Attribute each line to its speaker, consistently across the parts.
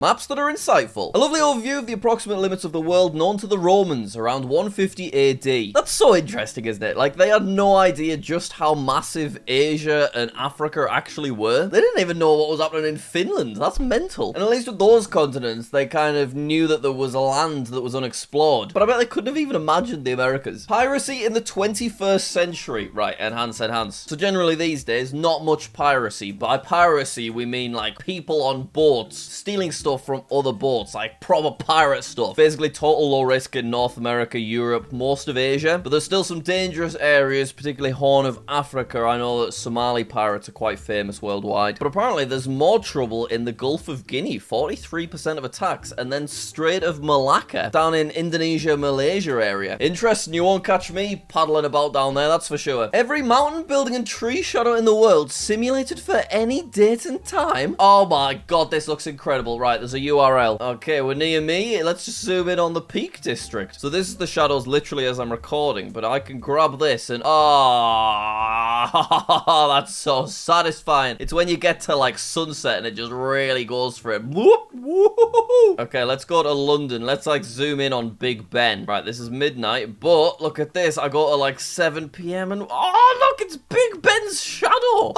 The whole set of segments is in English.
Speaker 1: Maps that are insightful. A lovely overview of the approximate limits of the world known to the Romans around 150 AD. That's so interesting, isn't it? Like, they had no idea just how massive Asia and Africa actually were. They didn't even know what was happening in Finland. That's mental. And at least with those continents, they kind of knew that there was a land that was unexplored. But I bet they couldn't have even imagined the Americas. Piracy in the 21st century. Right, enhance. So generally these days, not much piracy. By piracy, we mean like people on boats stealing stuff from other boats, like proper pirate stuff. Basically total low risk in North America, Europe, most of Asia, but there's still some dangerous areas, particularly Horn of Africa. I know that Somali pirates are quite famous worldwide, but apparently there's more trouble in the Gulf of Guinea, 43% of attacks, and then Strait of Malacca down in Indonesia, Malaysia area. Interesting, you won't catch me paddling about down there, that's for sure. Every mountain, building, and tree shadow in the world simulated for any date and time. Oh my god, this looks incredible. Right, there's a URL. Okay, we're near me. Let's just zoom in on the Peak District. So this is the shadows literally as I'm recording, but I can grab this and that's so satisfying. It's when you get to like sunset and it just really goes for it. Whoop, whoop. Okay, let's go to London. Let's like zoom in on Big Ben. Right, this is midnight, but look at this. I go to like 7 p.m. and oh look, it's Big Ben's shadow.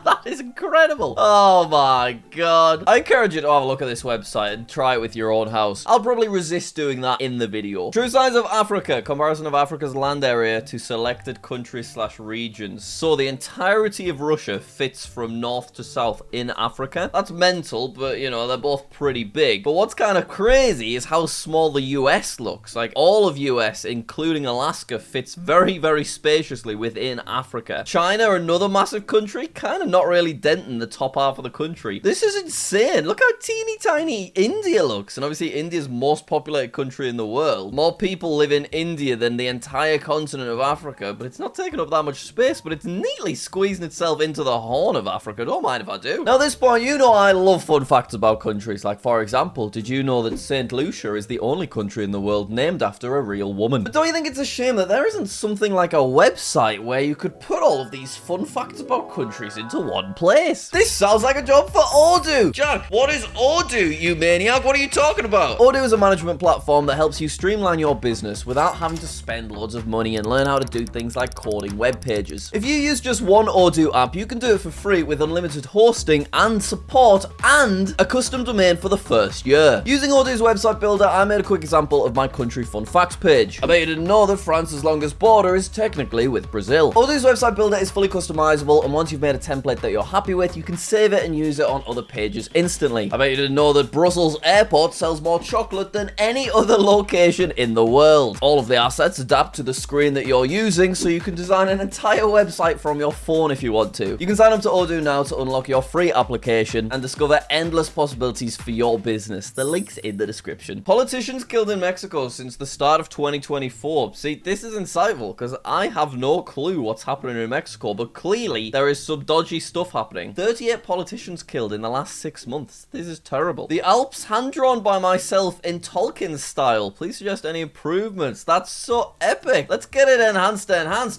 Speaker 1: That is incredible. Oh my god. I encourage you to have a look at this website and try it with your own house. I'll probably resist doing that in the video. True size of Africa. Comparison of Africa's land area to selected countries/regions. So the entirety of Russia fits from north to south in Africa. That's mental, but you know, they're both pretty big. But what's kind of crazy is how small the US looks. Like all of US, including Alaska, fits very, very spaciously within Africa. China, another massive country, kind of not really denting the top half of the country. This is insane. Look how teeny tiny India looks. And obviously India's most populated country in the world. More people live in India than the entire continent of Africa, but it's not taking up that much space, but it's neatly squeezing itself into the Horn of Africa. Don't mind if I do. Now at this point, you know I love fun facts about countries. Like for example, did you know that St. Lucia is the only country in the world named after a real woman? But don't you think it's a shame that there isn't something like a website where you could put all of these fun facts about countries into one place? This sounds like a job for Odoo. Jack, what is Odoo, you maniac? What are you talking about? Odoo is a management platform that helps you streamline your business without having to spend loads of money and learn how to do things like coding web pages. If you use just one Odoo app, you can do it for free with unlimited hosting and support and a custom domain for the first year. Using Odoo's website builder, I made a quick example of my country fun facts page. I bet you didn't know that France's longest border is technically with Brazil. Odoo's website builder is fully customizable, and once you've made a template that you're happy with, you can save it and use it on other pages instantly. I bet you didn't know that Brussels Airport sells more chocolate than any other location in the world. All of the assets adapt to the screen that you're using, so you can design an entire website from your phone if you want to. You can sign up to Odoo now to unlock your free application and discover endless possibilities for your business. The link's in the description. Politicians killed in Mexico since the start of 2024. See, this is insightful because I have no clue what's happening in Mexico, but clearly there is some dodgy stuff happening. 38 politicians killed in the last 6 months. This is terrible. The Alps hand-drawn by myself in Tolkien style. Please suggest any improvements. That's so epic. Let's get it enhanced.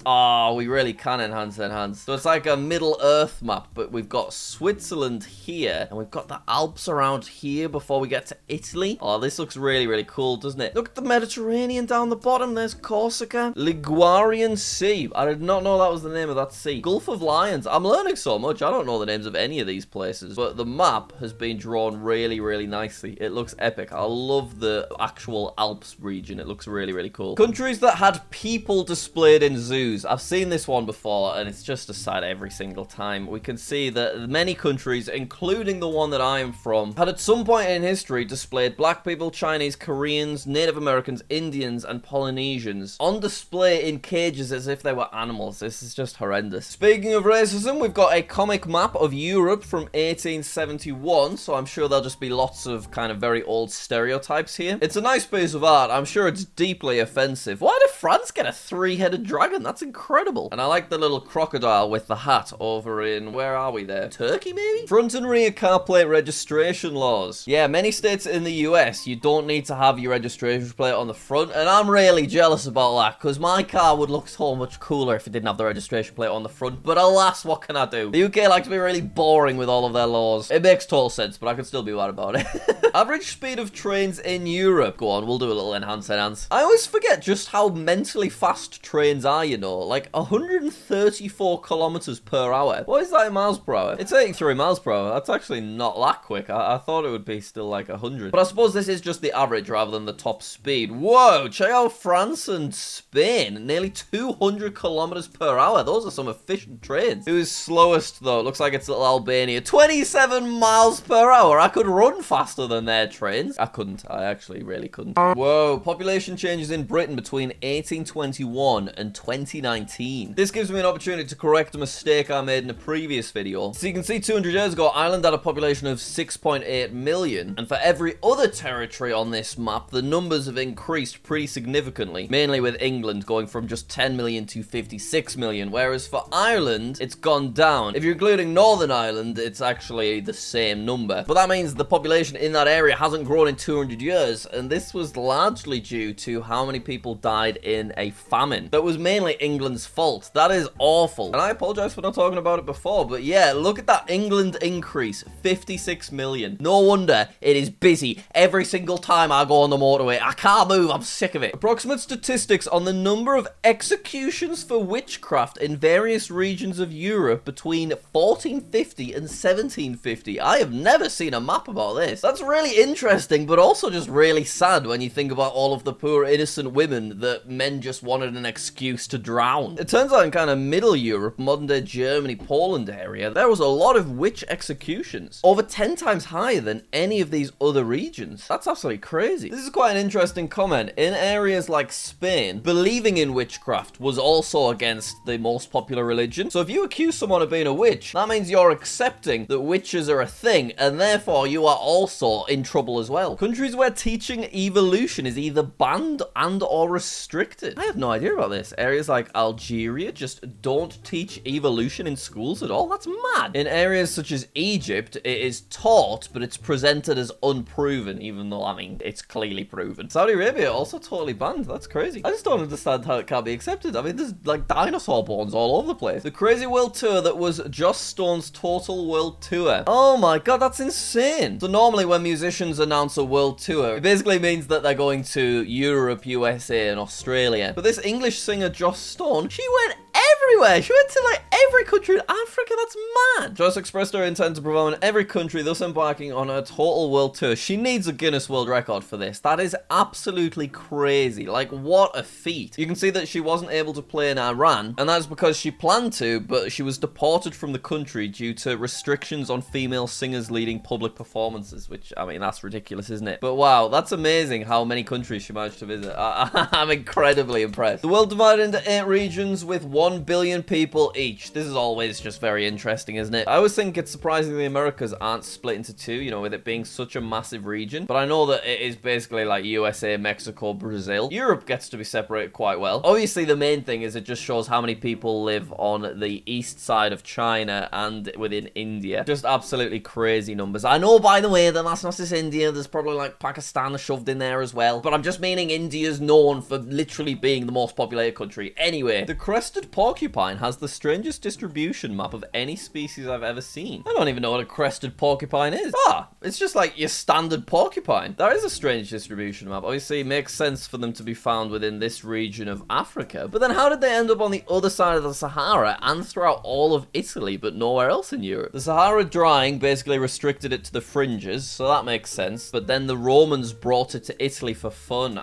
Speaker 1: Oh, we really can enhance. So it's like a Middle-earth map, but we've got Switzerland here, and we've got the Alps around here before we get to Italy. Oh, this looks really, really cool, doesn't it? Look at the Mediterranean down the bottom. There's Corsica. Liguarian Sea. I did not know that was the name of that sea. Gulf of Lions. I'm learning so much. I don't know the names of any of these places, but the map has been drawn really, really nicely. It looks epic. I love the actual Alps region. It looks really, really cool. Countries that had people displayed in zoos. I've seen this one before, and it's just a sight every single time. We can see that many countries, including the one that I am from, had at some point in history displayed black people, Chinese, Koreans, Native Americans, Indians, and Polynesians on display in cages as if they were animals. This is just horrendous. Speaking of racism, we've got a comic map of Europe from 1871, so I'm sure there'll just be lots of kind of very old stereotypes here. It's a nice piece of art. I'm sure it's deeply offensive. Why did France get a 3-headed dragon? That's incredible. And I like the little crocodile with the hat over in, where are we there? Turkey, maybe? Front and rear car plate registration laws. Yeah, many states in the US, you don't need to have your registration plate on the front, and I'm really jealous about that, because my car would look so much cooler if it didn't have the registration plate on the front, but alas, what can I do? The UK likes to be really boring with all of their laws. It makes total sense, but but I could still be mad about it. Average speed of trains in Europe. Go on, we'll do a little enhance. I always forget just how mentally fast trains are, you know. Like 134 kilometers per hour. What is that in miles per hour? It's 83 miles per hour. That's actually not that quick. I thought it would be still like 100. But I suppose this is just the average rather than the top speed. Whoa, check out France and Spain. Nearly 200 kilometers per hour. Those are some efficient trains. Who's slowest though? It looks like it's little Albania. 27 miles per hour. I could run faster than their trains. I couldn't. I actually really couldn't. Whoa, population changes in Britain between 1821 and 2019. This gives me an opportunity to correct a mistake I made in a previous video. So you can see 200 years ago, Ireland had a population of 6.8 million. And for every other territory on this map, the numbers have increased pretty significantly. Mainly with England going from just 10 million to 56 million. Whereas for Ireland, it's gone down. If you're including Northern Ireland, it's actually the same number. But that means the population in that area hasn't grown in 200 years. And this was largely due to how many people died in a famine. That was mainly England's fault. That is awful. And I apologize for not talking about it before, but yeah, look at that England increase. 56 million. No wonder it is busy every single time I go on the motorway. I can't move. I'm sick of it. Approximate statistics on the number of executions for witchcraft in various regions of Europe between 1450 and 1750. I have never seen a map about this. That's really interesting, but also just really sad when you think about all of the poor innocent women that men just wanted an excuse to drown. It turns out in kind of middle Europe, modern day Germany, Poland area, there was a lot of witch executions. Over 10 times higher than any of these other regions. That's absolutely crazy. This is quite an interesting comment. In areas like Spain, believing in witchcraft was also against the most popular religion. So if you accuse someone of being a witch, that means you're accepting that witches are a thing, and therefore you are also in trouble as well. Countries where teaching evolution is either banned and or restricted. I have no idea about this. Areas like Algeria just don't teach evolution in schools at all. That's mad. In areas such as Egypt, it is taught, but it's presented as unproven, even though, I mean, it's clearly proven. Saudi Arabia also totally banned. That's crazy. I just don't understand how it can't be accepted. I mean, there's like dinosaur bones all over the place. The crazy world tour that was Joss Stone's total world tour. Oh my god, that's insane. So normally when musicians announce a world tour, it basically means that they're going to Europe, USA, and Australia. But this English singer Joss Stone, she went everywhere. She went to like every country in Africa. That's mad. Joss expressed her intent to perform in every country, thus embarking on her total world tour. She needs a Guinness World Record for this. That is absolutely crazy. Like, what a feat. You can see that she wasn't able to play in Iran, and that's because she planned to, but she was deported from the country due to restrictions on female singers leading public performances, which, I mean, that's ridiculous, isn't it? But wow, that's amazing how many countries she managed to visit. I'm incredibly impressed. The world divided into 8 regions with 1 billion people each. This is always just very interesting, isn't it? I always think it's surprising the Americas aren't split into 2, you know, with it being such a massive region. But I know that it is basically like USA, Mexico, Brazil. Europe gets to be separated quite well. Obviously, the main thing is it just shows how many people live on the east side of China and within India. Just absolutely crazy numbers. I know, by the way, that that's not just India. There's probably like Pakistan shoved in there as well. But I'm just meaning India's known for literally being the most populated country. Anyway, the crested porcupine has the strangest distribution map of any species I've ever seen. I don't even know what a crested porcupine is. It's just like your standard porcupine. That is a strange distribution map. Obviously, it makes sense for them to be found within this region of Africa. But then how did they end up on the other side of the Sahara and throughout all of Italy, but nowhere else in Europe? The Sahara drying basically restricted it to the fringes, so that makes sense. But then the Romans brought it to Italy for fun.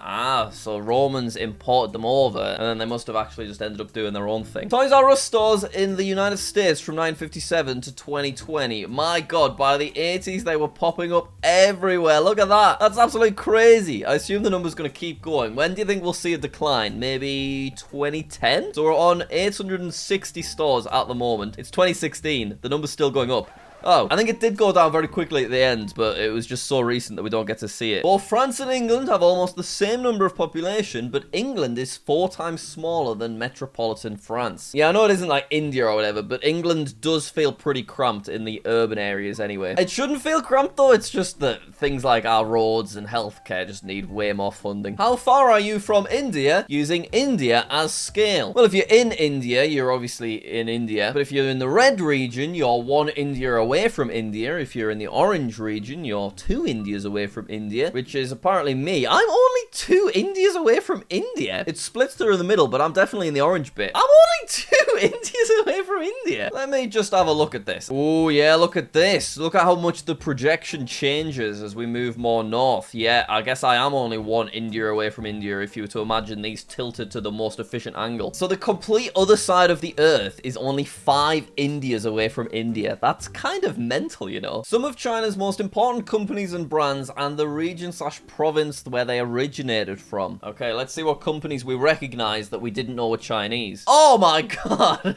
Speaker 1: So Romans imported them over, and then they must have actually just ended up doing their own thing. Toys R Us stores in the United States from 1957 to 2020. My god, by the 80s, they were popping up everywhere. Look at that. That's absolutely crazy. I assume the number's going to keep going. When do you think we'll see a decline? Maybe 2010? So we're on 860 stores at the moment. It's 2016. The number's still going up. Oh, I think it did go down very quickly at the end, but it was just so recent that we don't get to see it. Both France and England have almost the same number of population, but England is 4 times smaller than metropolitan France. Yeah, I know it isn't like India or whatever, but England does feel pretty cramped in the urban areas anyway. It shouldn't feel cramped though, it's just that things like our roads and healthcare just need way more funding. How far are you from India using India as scale? Well, if you're in India, you're obviously in India, but if you're in the red region, you're 1 India away away from India. If you're in the orange region, you're 2 Indias away from India, which is apparently me. I'm only 2 Indias away from India. It splits through the middle, but I'm definitely in the orange bit. I'm only 2 Indias away from India. Let me just have a look at this. Oh, yeah, look at this. Look at how much the projection changes as we move more north. Yeah, I guess I am only 1 India away from India if you were to imagine these tilted to the most efficient angle. So the complete other side of the earth is only 5 Indias away from India. That's kind of mental, you know. Some of China's most important companies and brands and the region/province where they originated from. Okay, let's see what companies we recognize that we didn't know were Chinese. Oh my god!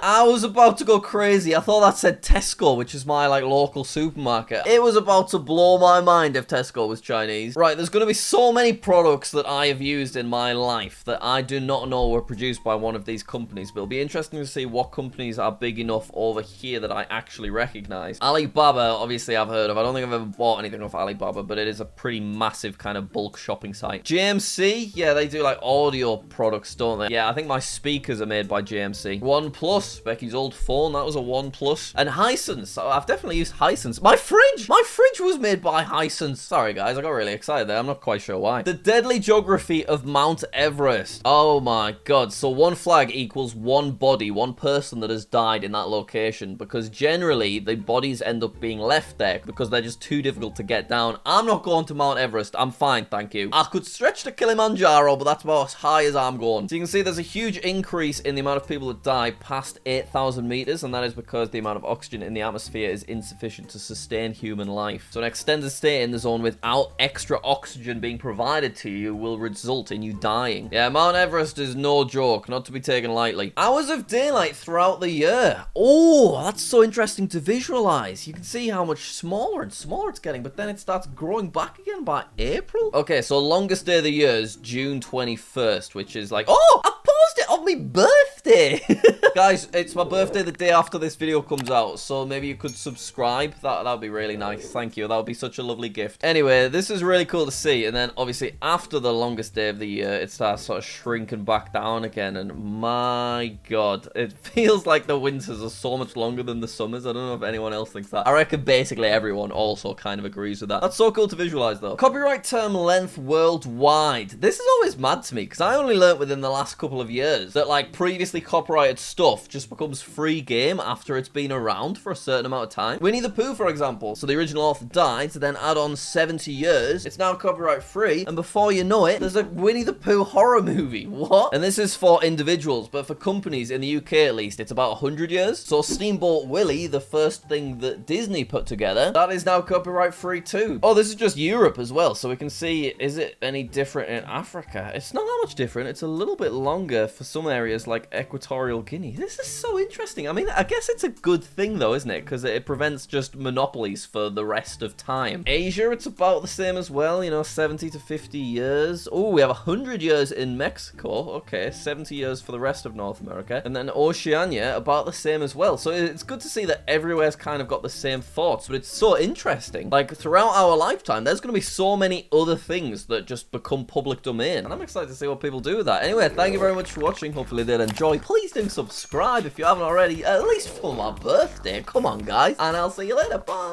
Speaker 1: I was about to go crazy. I thought that said Tesco, which is my, local supermarket. It was about to blow my mind if Tesco was Chinese. Right, there's going to be so many products that I have used in my life that I do not know were produced by one of these companies, but it'll be interesting to see what companies are big enough over here that I actually recognize. Alibaba, obviously I've heard of. I don't think I've ever bought anything off Alibaba, but it is a pretty massive kind of bulk shopping site. JMC, yeah, they do, audio products, don't they? Yeah, I think my speakers are made by JMC. OnePlus, Becky's old phone, that was a OnePlus. And Hisense, I've definitely used Hisense. My fridge was made by Hisense. Sorry guys, I got really excited there. I'm not quite sure why. The deadly geography of Mount Everest. Oh my god. So 1 flag equals 1 body, 1 person that has died in that location, because generally the bodies end up being left there because they're just too difficult to get down. I'm not going to Mount Everest. I'm fine, thank you. I could stretch to Kilimanjaro, but that's about as high as I'm going. So you can see there's a huge increase in the amount of people that die past 8,000 meters, and that is because the amount of oxygen in the atmosphere is insufficient to sustain human life. So an extended stay in the zone without extra oxygen being provided to you will result in you dying. Yeah, Mount Everest is no joke, not to be taken lightly. Hours of daylight throughout the year. Oh, that's so interesting to visualize. You can see how much smaller and smaller it's getting, but then it starts growing back again by April. Okay, so longest day of the year is June 21st, which is oh, I paused it on my birthday. Guys, it's my birthday the day after this video comes out, so maybe you could subscribe. That would be really nice. Thank you. That would be such a lovely gift. Anyway, this is really cool to see. And then, obviously, after the longest day of the year, it starts sort of shrinking back down again. And my god, it feels like the winters are so much longer than the summers. I don't know if anyone else thinks that. I reckon basically everyone also kind of agrees with that. That's so cool to visualize, though. Copyright term length worldwide. This is always mad to me, because I only learnt within the last couple of years that, previously copyrighted stuff just becomes free game after it's been around for a certain amount of time. Winnie the Pooh, for example. So the original author died, then add on 70 years. It's now copyright free, and before you know it, there's a Winnie the Pooh horror movie. What? And this is for individuals, but for companies in the UK at least, it's about 100 years. So Steamboat Willie, the first thing that Disney put together, that is now copyright free too. Oh, this is just Europe as well, so we can see, is it any different in Africa? It's not that much different. It's a little bit longer for some areas like Equatorial Guinea. This is so interesting. I mean, I guess it's a good thing though, isn't it? Because it prevents just monopolies for the rest of time. Asia, it's about the same as well, 70 to 50 years. Oh, we have 100 years in Mexico. Okay, 70 years for the rest of North America. And then Oceania, about the same as well. So it's good to see that everywhere's kind of got the same thoughts, but it's so interesting. Throughout our lifetime, there's going to be so many other things that just become public domain. And I'm excited to see what people do with that. Anyway, thank you very much for watching. Hopefully they'll enjoy. Please do subscribe if you haven't already, at least for my birthday. Come on, guys. And I'll see you later. Bye.